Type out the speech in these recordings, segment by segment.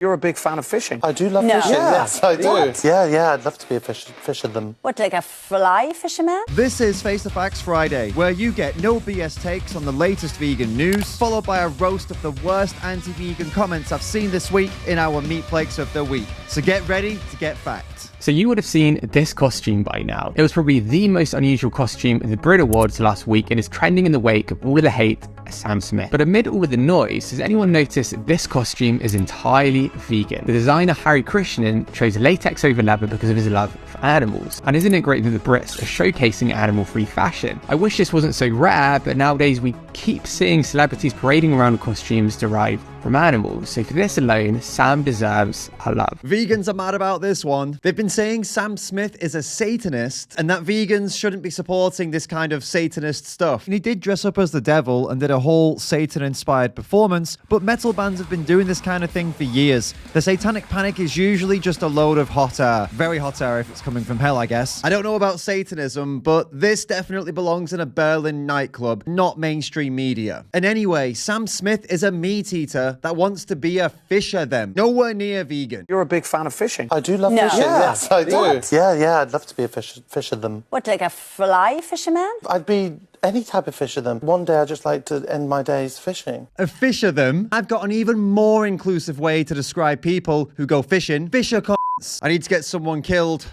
You're a big fan of fishing. I do love fishing, yes, I do. What? Yeah, I'd love to be a fisherman. What, like a fly fisherman? This is Face the Facts Friday, where you get no BS takes on the latest vegan news, followed by a roast of the worst anti-vegan comments I've seen this week in our Meat Flakes of the Week. So get ready to get fact. So you would have seen this costume by now. It was probably the most unusual costume in the Brit Awards last week and is trending in the wake of all the hate at Sam Smith. But amid all of the noise, has anyone noticed this costume is entirely vegan? The designer Harry Krishnan chose latex over leather because of his love for animals. And isn't it great that the Brits are showcasing animal-free fashion? I wish this wasn't so rare, but nowadays we keep seeing celebrities parading around with costumes derived from animals. So for this alone, Sam deserves our love. Vegans are mad about this one. They've been saying Sam Smith is a Satanist and that vegans shouldn't be supporting this kind of Satanist stuff. And he did dress up as the devil and did a whole Satan-inspired performance, but metal bands have been doing this kind of thing for years. The Satanic Panic is usually just a load of hot air. Very hot air if it's coming from hell, I guess. I don't know about Satanism, but this definitely belongs in a Berlin nightclub, not mainstream media. And anyway, Sam Smith is a meat eater that wants to be a fisher then. Nowhere near vegan. You're a big fan of fishing. I do love fishing, yes, I do. What? Yeah, I'd love to be a fisherman. What, like a fly fisherman? I'd be any type of fisherman. One day I'd just like to end my days fishing. A fisher them? I've got an even more inclusive way to describe people who go fishing. Fisher c***s. I need to get someone killed.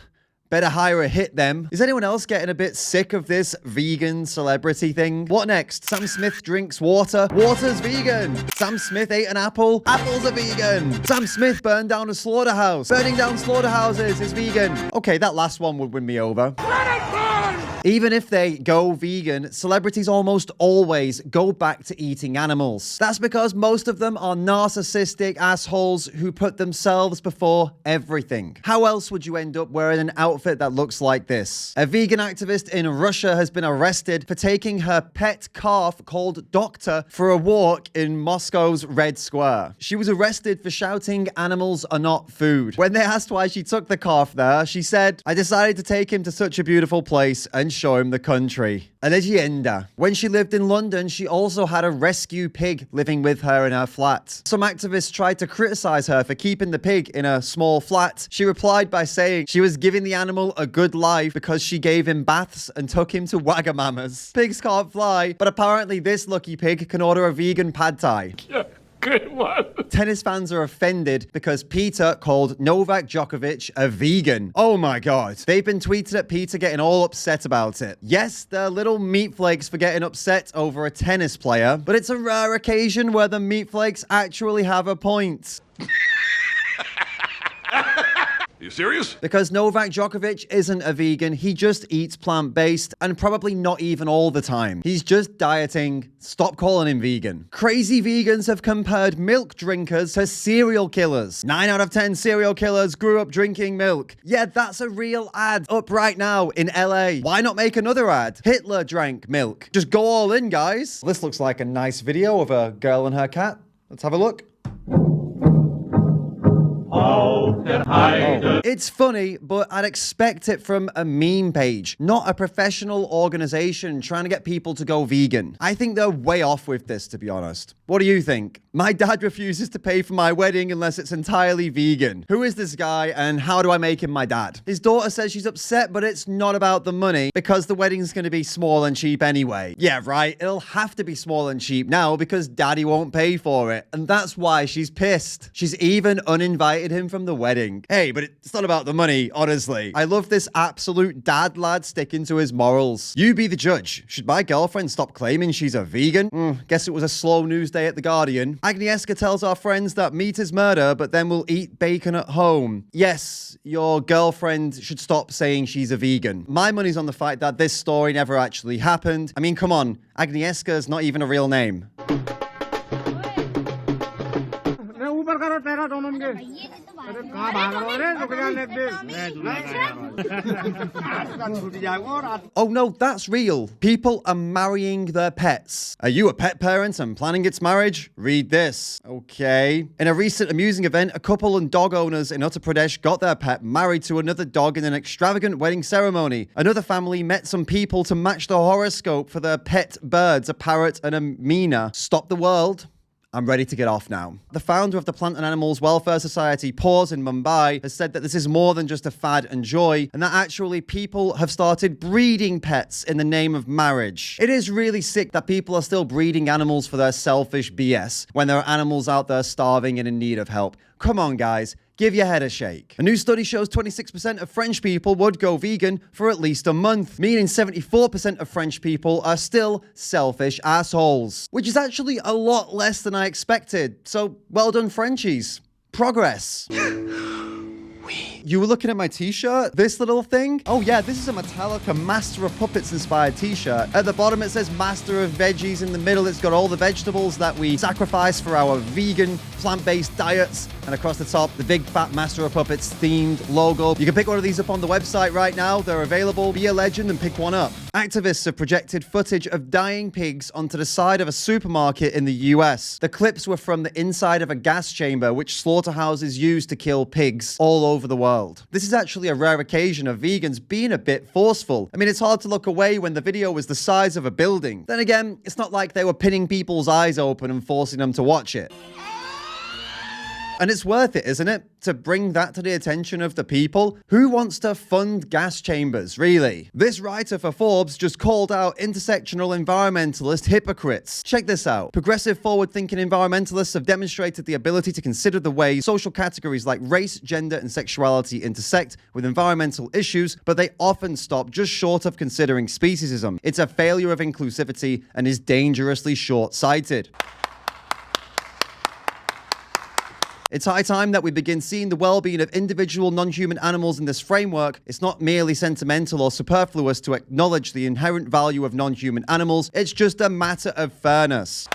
Better hire a hit them. Is anyone else getting a bit sick of this vegan celebrity thing? What next? Sam Smith drinks water. Water's vegan. Sam Smith ate an apple. Apples are vegan. Sam Smith burned down a slaughterhouse. Burning down slaughterhouses is vegan. Okay, that last one would win me over. Even if they go vegan, celebrities almost always go back to eating animals. That's because most of them are narcissistic assholes who put themselves before everything. How else would you end up wearing an outfit that looks like this? A vegan activist in Russia has been arrested for taking her pet calf called Doctor for a walk in Moscow's Red Square. She was arrested for shouting animals are not food. When they asked why she took the calf there, she said, "I decided to take him to such a beautiful place and show him the country." A leyenda. When she lived in London, she also had a rescue pig living with her in her flat. Some activists tried to criticize her for keeping the pig in a small flat. She replied by saying she was giving the animal a good life because she gave him baths and took him to Wagamama's. Pigs can't fly, but apparently this lucky pig can order a vegan pad thai. Good one. Tennis fans are offended because Peter called Novak Djokovic a vegan. Oh my god. They've been tweeting at Peter getting all upset about it. Yes, they're little meat flakes for getting upset over a tennis player, but it's a rare occasion where the meat flakes actually have a point. You serious? Because Novak Djokovic isn't a vegan, he just eats plant-based, and probably not even all the time. He's just dieting. Stop calling him vegan. Crazy vegans have compared milk drinkers to serial killers. 9 out of 10 serial killers grew up drinking milk. Yeah, that's a real ad up right now in LA. Why not make another ad? Hitler drank milk. Just go all in, guys. This looks like a nice video of a girl and her cat. Let's have a look. It's funny, but I'd expect it from a meme page, not a professional organization trying to get people to go vegan. I think they're way off with this, to be honest. What do you think? My dad refuses to pay for my wedding unless it's entirely vegan. Who is this guy and how do I make him my dad? His daughter says she's upset, but it's not about the money because the wedding's going to be small and cheap anyway. Yeah, right. It'll have to be small and cheap now because daddy won't pay for it. And that's why she's pissed. She's even uninvited him from the wedding. Hey, but it's not about the money, honestly. I love this absolute dad lad sticking to his morals. You be the judge. Should my girlfriend stop claiming she's a vegan? Guess it was a slow news day at The Guardian. Agnieszka tells our friends that meat is murder, but then we'll eat bacon at home. Yes, your girlfriend should stop saying she's a vegan. My money's on the fact that this story never actually happened. I mean, come on. Agnieszka's not even a real name. Oh no, that's real. People are marrying their pets. Are you a pet parent and planning its marriage? Read this. Okay. In a recent amusing event, a couple and dog owners in Uttar Pradesh got their pet married to another dog in an extravagant wedding ceremony. Another family met some people to match the horoscope for their pet birds, a parrot and a mina. Stop the world. I'm ready to get off now. The founder of the Plant and Animals Welfare Society, Paws in Mumbai, has said that this is more than just a fad and joy, and that actually people have started breeding pets in the name of marriage. It is really sick that people are still breeding animals for their selfish BS when there are animals out there starving and in need of help. Come on, guys. Give your head a shake. A new study shows 26% of French people would go vegan for at least a month, meaning 74% of French people are still selfish assholes, which is actually a lot less than I expected. So, well done, Frenchies. Progress. You were looking at my t-shirt? This little thing? Oh yeah, this is a Metallica Master of Puppets inspired t-shirt. At the bottom it says Master of Veggies. In the middle it's got all the vegetables that we sacrifice for our vegan, plant-based diets. And across the top, the big fat Master of Puppets themed logo. You can pick one of these up on the website right now. They're available. Be a legend and pick one up. Activists have projected footage of dying pigs onto the side of a supermarket in the US. The clips were from the inside of a gas chamber, which slaughterhouses use to kill pigs all over the world. This is actually a rare occasion of vegans being a bit forceful. I mean, it's hard to look away when the video was the size of a building. Then again, it's not like they were pinning people's eyes open and forcing them to watch it. And it's worth it, isn't it? To bring that to the attention of the people? Who wants to fund gas chambers, really? This writer for Forbes just called out intersectional environmentalist hypocrites. Check this out. Progressive, forward-thinking environmentalists have demonstrated the ability to consider the way social categories like race, gender, and sexuality intersect with environmental issues, but they often stop just short of considering speciesism. It's a failure of inclusivity and is dangerously short-sighted. It's high time that we begin seeing the well-being of individual non-human animals in this framework. It's not merely sentimental or superfluous to acknowledge the inherent value of non-human animals. It's just a matter of fairness.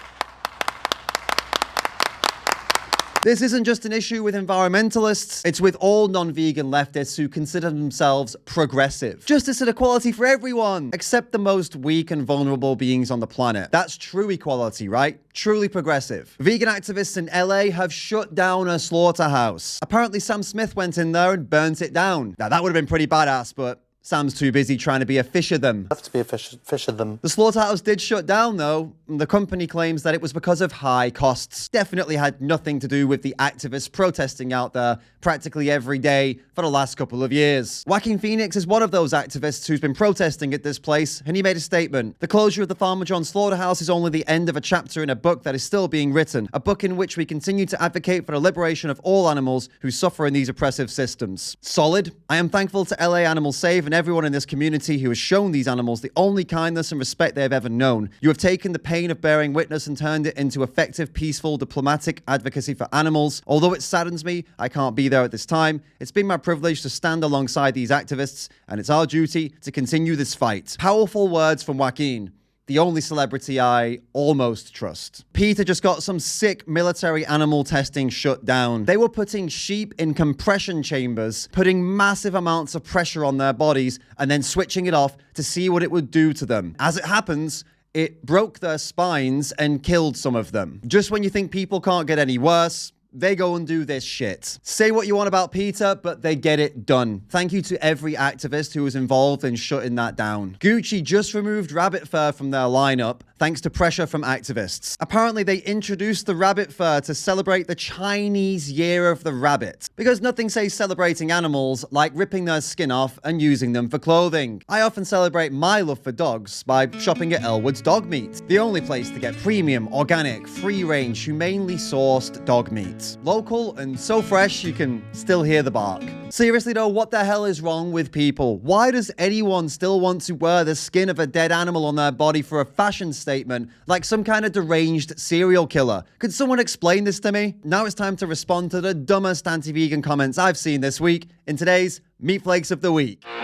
This isn't just an issue with environmentalists, it's with all non-vegan leftists who consider themselves progressive. Justice and equality for everyone, except the most weak and vulnerable beings on the planet. That's true equality, right? Truly progressive. Vegan activists in LA have shut down a slaughterhouse. Apparently Sam Smith went in there and burnt it down. Now that would have been pretty badass, but Sam's too busy trying to be a fish of them. Have to be a fish of them. The slaughterhouse did shut down, though. The company claims that it was because of high costs. Definitely had nothing to do with the activists protesting out there practically every day for the last couple of years. Joaquin Phoenix is one of those activists who's been protesting at this place, and he made a statement. The closure of the Farmer John slaughterhouse is only the end of a chapter in a book that is still being written, a book in which we continue to advocate for the liberation of all animals who suffer in these oppressive systems. Solid. I am thankful to LA Animal Save and everyone in this community who has shown these animals the only kindness and respect they have ever known. You have taken the pain of bearing witness and turned it into effective, peaceful, diplomatic advocacy for animals. Although it saddens me, I can't be there at this time. It's been my privilege to stand alongside these activists, and it's our duty to continue this fight. Powerful words from Joaquin, the only celebrity I almost trust. Peter just got some sick military animal testing shut down. They were putting sheep in compression chambers, putting massive amounts of pressure on their bodies, and then switching it off to see what it would do to them. As it happens, it broke their spines and killed some of them. Just when you think people can't get any worse, they go and do this shit. Say what you want about Peter, but they get it done. Thank you to every activist who was involved in shutting that down. Gucci just removed rabbit fur from their lineup, thanks to pressure from activists. Apparently, they introduced the rabbit fur to celebrate the Chinese Year of the Rabbit, because nothing says celebrating animals like ripping their skin off and using them for clothing. I often celebrate my love for dogs by shopping at Elwood's Dog Meat, the only place to get premium, organic, free-range, humanely sourced dog meat. Local and so fresh you can still hear the bark. Seriously though, what the hell is wrong with people? Why does anyone still want to wear the skin of a dead animal on their body for a fashion statement like some kind of deranged serial killer? Could someone explain this to me? Now it's time to respond to the dumbest anti-vegan comments I've seen this week in today's Meat Flakes of the Week. It's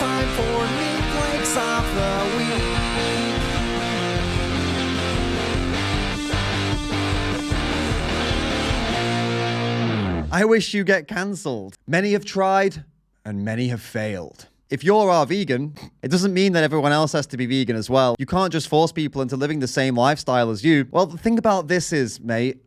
time for Meat Flakes of the Week. I wish you get cancelled. Many have tried, and many have failed. if you're vegan, it doesn't mean that everyone else has to be vegan as well. You can't just force people into living the same lifestyle as you. Well, the thing about this is, mate,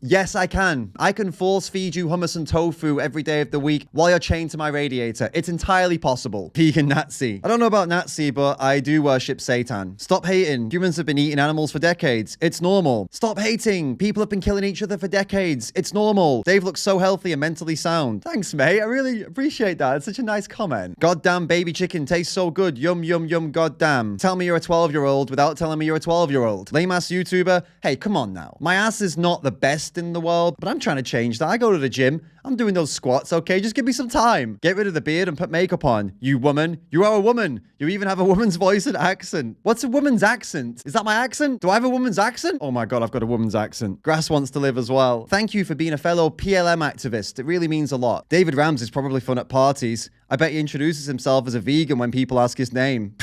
yes, I can. I can force feed you hummus and tofu every day of the week while you're chained to my radiator. It's entirely possible. Vegan Nazi. I don't know about Nazi, but I do worship Satan. Stop hating. Humans have been eating animals for decades. It's normal. Stop hating. People have been killing each other for decades. It's normal. Dave looks so healthy and mentally sound. Thanks, mate. I really appreciate that. It's such a nice comment. Goddamn baby chicken tastes so good. Yum, yum, yum, goddamn. Tell me you're a 12-year-old without telling me you're a 12-year-old. Lame-ass YouTuber. Hey, come on now. My ass is not the best in the world, but I'm trying to change that. I go to the gym. I'm doing those squats, okay? Just give me some time. Get rid of the beard and put makeup on. You woman. You are a woman. You even have a woman's voice and accent. What's a woman's accent? Is that my accent? Do I have a woman's accent? Oh my God, I've got a woman's accent. Grass wants to live as well. Thank you for being a fellow PLM activist. It really means a lot. David Ramsey's probably fun at parties. I bet he introduces himself as a vegan when people ask his name.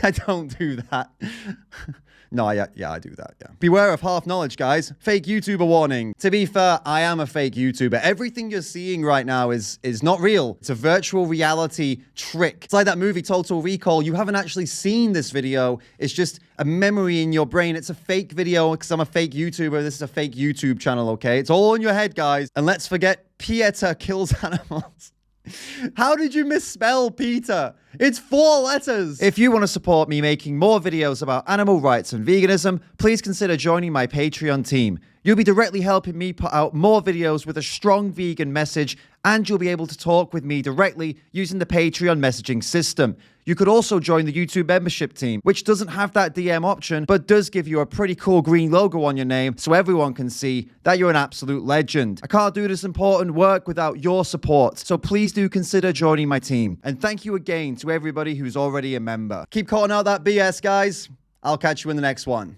I don't do that. No, yeah, I do that, yeah. Beware of half knowledge, guys. Fake YouTuber warning. To be fair, I am a fake YouTuber. Everything you're seeing right now is not real. It's a virtual reality trick. It's like that movie Total Recall. You haven't actually seen this video. It's just a memory in your brain. It's a fake video because I'm a fake YouTuber. This is a fake YouTube channel, okay? It's all in your head, guys. And let's forget Peter kills animals. How did you misspell Peter? It's 4 letters. If you want to support me making more videos about animal rights and veganism, please consider joining my Patreon team. You'll be directly helping me put out more videos with a strong vegan message, and you'll be able to talk with me directly using the Patreon messaging system. You could also join the YouTube membership team, which doesn't have that DM option, but does give you a pretty cool green logo on your name so everyone can see that you're an absolute legend. I can't do this important work without your support, so please do consider joining my team. And thank you again to everybody who's already a member. Keep calling out that BS, guys. I'll catch you in the next one.